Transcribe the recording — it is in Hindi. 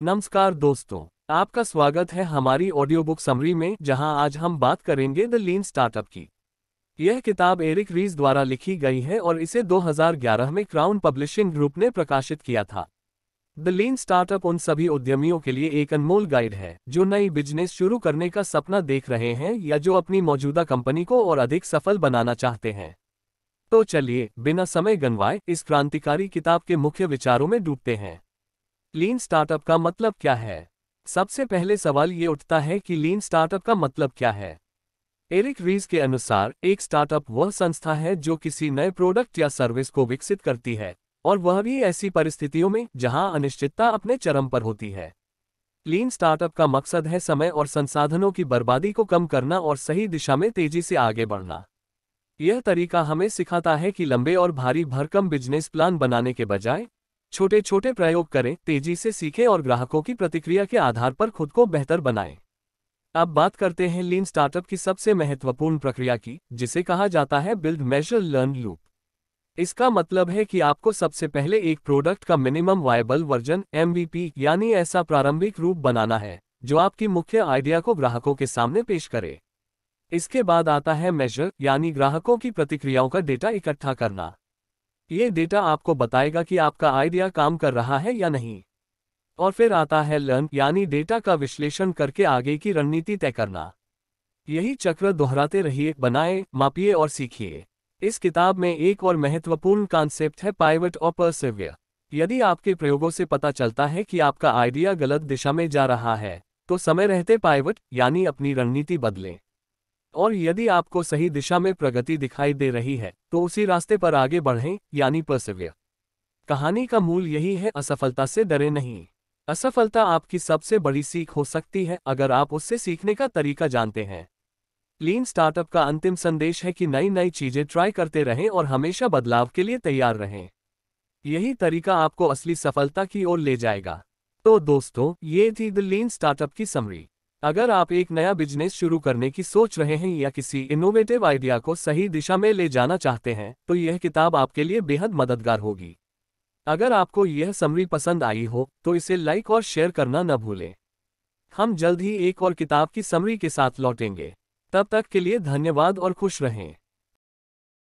नमस्कार दोस्तों, आपका स्वागत है हमारी ऑडियो बुक समरी में, जहां आज हम बात करेंगे द लीन स्टार्टअप की। यह किताब एरिक रीज द्वारा लिखी गई है और इसे 2011 में क्राउन पब्लिशिंग ग्रुप ने प्रकाशित किया था। द लीन स्टार्टअप उन सभी उद्यमियों के लिए एक अनमोल गाइड है जो नई बिजनेस शुरू करने का सपना देख रहे हैं या जो अपनी मौजूदा कंपनी को और अधिक सफल बनाना चाहते हैं। तो चलिए, बिना समय गंवाए इस क्रांतिकारी किताब के मुख्य विचारों में डूबते हैं। लीन स्टार्टअप का मतलब क्या है? सबसे पहले सवाल ये उठता है कि लीन स्टार्टअप का मतलब क्या है। एरिक रीज के अनुसार एक स्टार्टअप वह संस्था है जो किसी नए प्रोडक्ट या सर्विस को विकसित करती है, और वह भी ऐसी परिस्थितियों में जहां अनिश्चितता अपने चरम पर होती है। लीन स्टार्टअप का मकसद है समय और संसाधनों की बर्बादी को कम करना और सही दिशा में तेजी से आगे बढ़ना। यह तरीका हमें सिखाता है कि लंबे और भारी भरकम बिजनेस प्लान बनाने के बजाय छोटे छोटे प्रयोग करें, तेजी से सीखें और ग्राहकों की प्रतिक्रिया के आधार पर खुद को बेहतर बनाएं। अब बात करते हैं लीन स्टार्टअप की सबसे महत्वपूर्ण प्रक्रिया की, जिसे कहा जाता है बिल्ड मेजर लर्न लूप। इसका मतलब है कि आपको सबसे पहले एक प्रोडक्ट का मिनिमम वायबल वर्जन MVP यानी ऐसा प्रारंभिक रूप बनाना है जो आपकी मुख्य आइडिया को ग्राहकों के सामने पेश करे। इसके बाद आता है मेजर यानी ग्राहकों की प्रतिक्रियाओं का डेटा इकट्ठा करना। ये डेटा आपको बताएगा कि आपका आइडिया काम कर रहा है या नहीं। और फिर आता है लर्न यानी डेटा का विश्लेषण करके आगे की रणनीति तय करना। यही चक्र दोहराते रहिए, बनाएं, मापिए और सीखिए। इस किताब में एक और महत्वपूर्ण कॉन्सेप्ट है पाइवट और परसिवियर। यदि आपके प्रयोगों से पता चलता है कि आपका आइडिया गलत दिशा में जा रहा है, तो समय रहते पाइवट यानी अपनी रणनीति बदलें। और यदि आपको सही दिशा में प्रगति दिखाई दे रही है, तो उसी रास्ते पर आगे बढ़ें यानी परसिवियर। कहानी का मूल यही है, असफलता से डरे नहीं। असफलता आपकी सबसे बड़ी सीख हो सकती है अगर आप उससे सीखने का तरीका जानते हैं। लीन स्टार्टअप का अंतिम संदेश है कि नई नई चीजें ट्राई करते रहें और हमेशा बदलाव के लिए तैयार रहें। यही तरीका आपको असली सफलता की ओर ले जाएगा। तो दोस्तों, ये थी द लीन स्टार्टअप की समरी। अगर आप एक नया बिजनेस शुरू करने की सोच रहे हैं या किसी इनोवेटिव आइडिया को सही दिशा में ले जाना चाहते हैं, तो यह किताब आपके लिए बेहद मददगार होगी। अगर आपको यह समरी पसंद आई हो तो इसे लाइक और शेयर करना न भूलें। हम जल्द ही एक और किताब की समरी के साथ लौटेंगे। तब तक के लिए धन्यवाद और खुश रहें।